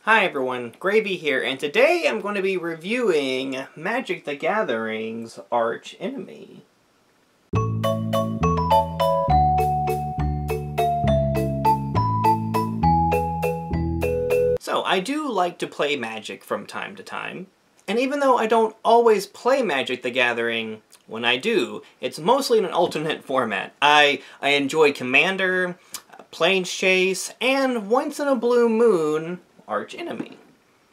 Hi everyone, Gravy here, and today I'm going to be reviewing Magic the Gathering's Archenemy. So, I do like to play Magic from time to time, and even though I don't always play Magic the Gathering, when I do, it's mostly in an alternate format. I enjoy Commander, Planes Chase, and once in a blue moon, Archenemy.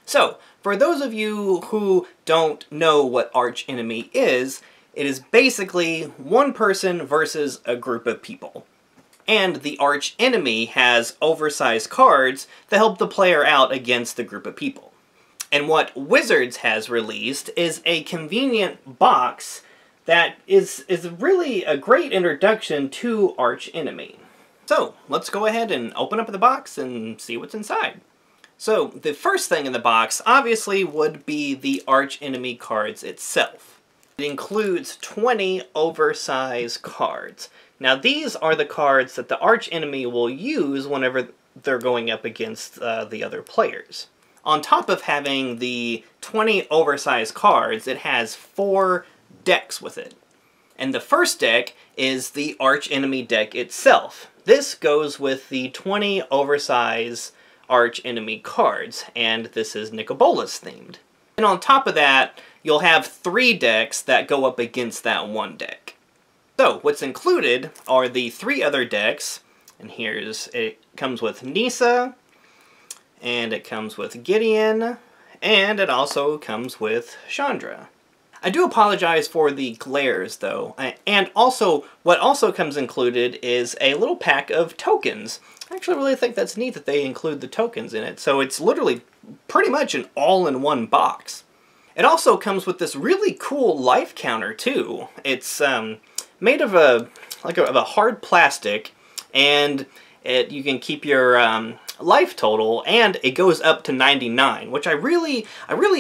So, for those of you who don't know what Archenemy is, it is basically one person versus a group of people. And the Archenemy has oversized cards that help the player out against the group of people. And what Wizards has released is a convenient box that is really a great introduction to Archenemy. So, let's go ahead and open up the box and see what's inside. So, the first thing in the box, obviously, would be the Archenemy cards itself. It includes 20 oversized cards. Now, these are the cards that the Archenemy will use whenever they're going up against the other players. On top of having the 20 oversized cards, it has 4 decks with it. And the first deck is the Archenemy deck itself. This goes with the 20 oversized Archenemy cards, and this is Nicol Bolas themed. And on top of that, you'll have 3 decks that go up against that one deck. So, what's included are the 3 other decks, and it comes with Nissa, and it comes with Gideon, and it also comes with Chandra. I do apologize for the glares, though, and also, what also comes included is a little pack of tokens. I actually really think that's neat that they include the tokens in it, so it's literally pretty much an all-in-one box. It also comes with this really cool life counter, too. It's made of a hard plastic, and you can keep your life total, and it goes up to 99, which I really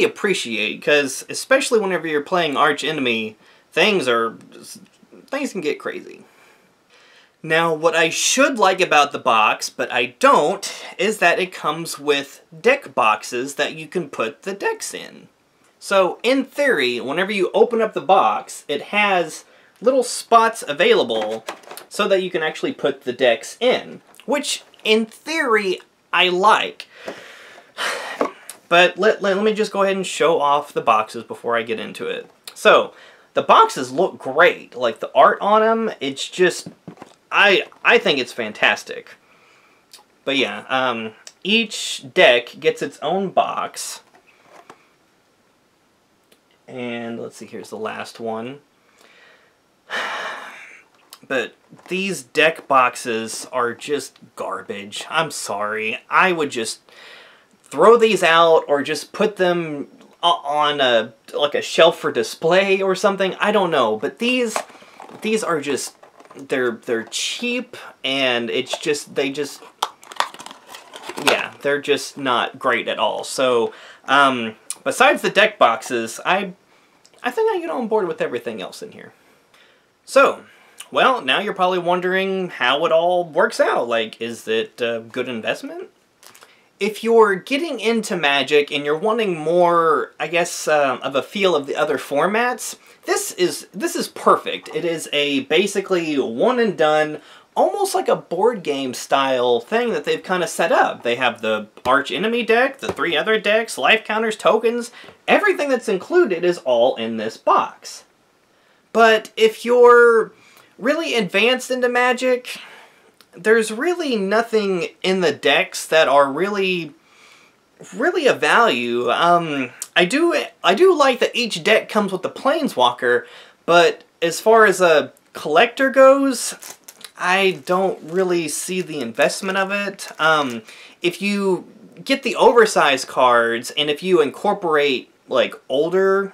appreciate, because especially whenever you're playing Archenemy, things can get crazy. Now, what I should like about the box, but I don't, is that it comes with deck boxes that you can put the decks in. So, in theory, whenever you open up the box, it has little spots available so that you can actually put the decks in, which, in theory, I like. But let me just go ahead and show off the boxes before I get into it. So, the boxes look great. Like, the art on them, it's just... I think it's fantastic. But yeah, each deck gets its own box. And let's see, here's the last one. But these deck boxes are just garbage. I'm sorry. I would just throw these out or just put them on a shelf for display or something. I don't know, but these are just they're cheap, and it's just they're just not great at all. So besides the deck boxes, I think I get on board with everything else in here. So, well, now you're probably wondering how it all works out. Like, is it a good investment? If you're getting into Magic and you're wanting more, I guess, of a feel of the other formats, this is perfect. It is a basically one and done, almost like a board game style thing that they've kind of set up. They have the Archenemy deck, the 3 other decks, life counters, tokens. Everything that's included is all in this box. But if you're really advanced into Magic, there's really nothing in the decks that are really of value. I do like that each deck comes with the Planeswalker, but as far as a collector goes, I don't really see the investment of it. If you get the oversized cards, and if you incorporate like older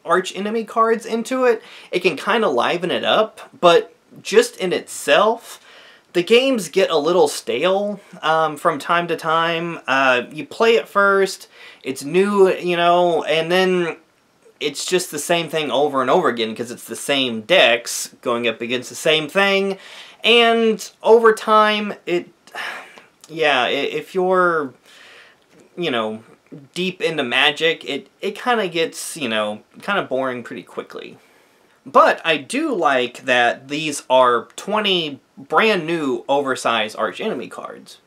Archenemy cards into it, it can kind of liven it up, but just in itself, the games get a little stale from time to time. You play it first, it's new, you know, and then it's just the same thing over and over again because it's the same decks going up against the same thing. And over time, yeah, if you're you know, deep into Magic, it kind of gets, you know, kind of boring pretty quickly. But I do like that these are 20 brand new oversized Archenemy cards.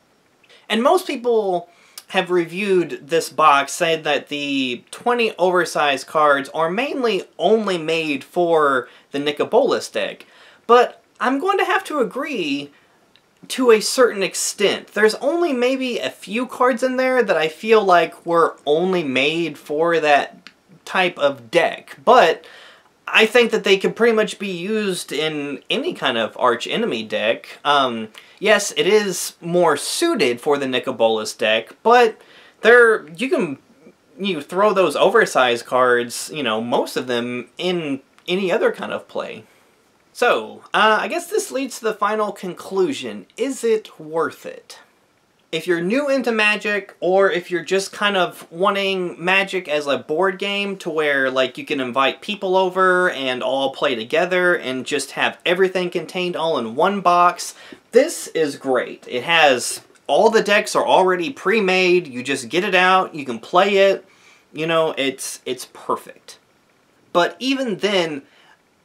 And most people have reviewed this box saying that the 20 oversized cards are mainly only made for the Nicol Bolas deck. But I'm going to have to agree to a certain extent. There's only maybe a few cards in there that I feel like were only made for that type of deck. But I think that they could pretty much be used in any kind of Archenemy deck. Yes, it is more suited for the Nicol Bolas deck, but you can throw those oversized cards, you know, most of them in any other kind of play. So, I guess this leads to the final conclusion. Is it worth it? If you're new into Magic, or if you're just kind of wanting Magic as a board game to where, like, you can invite people over and all play together and just have everything contained all in one box, this is great. It has, all the decks are already pre-made, you just get it out, you can play it, you know, it's perfect. But even then,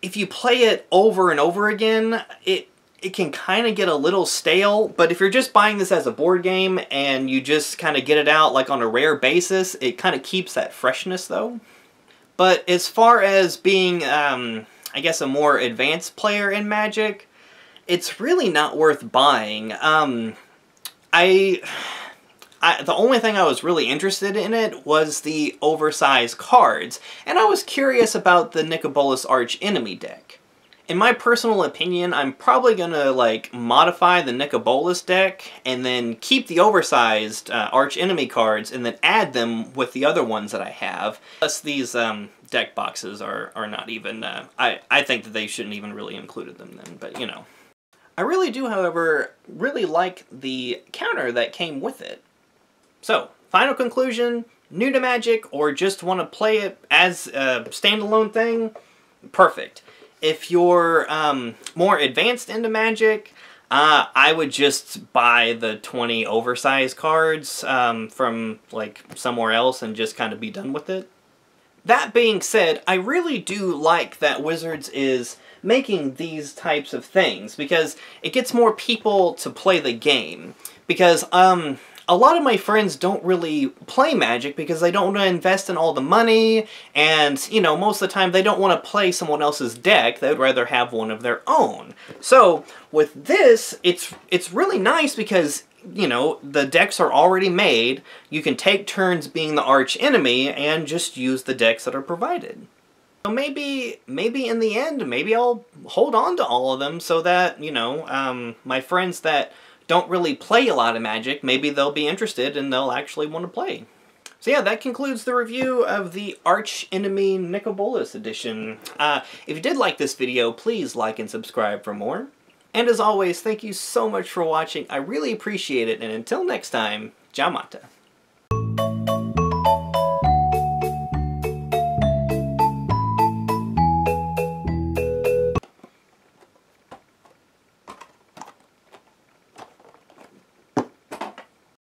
if you play it over and over again, it can kind of get a little stale, but if you're just buying this as a board game and you just kind of get it out like on a rare basis, it kind of keeps that freshness though. But as far as being, I guess, a more advanced player in Magic, it's really not worth buying. The only thing I was really interested in it was the oversized cards, and I was curious about the Nicol Bolas Archenemy deck. In my personal opinion, I'm probably gonna, like, modify the Nicol Bolas deck and then keep the oversized Archenemy cards and then add them with the other ones that I have. Plus, these deck boxes are not even, I think that they shouldn't even really included them then, but you know. I really do, however, really like the counter that came with it. So, final conclusion, new to Magic or just want to play it as a standalone thing, perfect. If you're more advanced into Magic, I would just buy the 20 oversized cards from like somewhere else and just kind of be done with it. That being said, I really do like that Wizards is making these types of things because it gets more people to play the game. Because a lot of my friends don't really play Magic because they don't want to invest in all the money, and, you know, most of the time they don't want to play someone else's deck. They would rather have one of their own. So, with this, it's really nice because, you know, the decks are already made. You can take turns being the archenemy and just use the decks that are provided. So maybe in the end, maybe I'll hold on to all of them so that, you know, my friends that don't really play a lot of Magic, maybe they'll be interested and they'll actually want to play. So yeah, that concludes the review of the Archenemy Nicol Bolas edition. If you did like this video, please like and subscribe for more. And as always, thank you so much for watching. I really appreciate it, and until next time, Ciao Mata.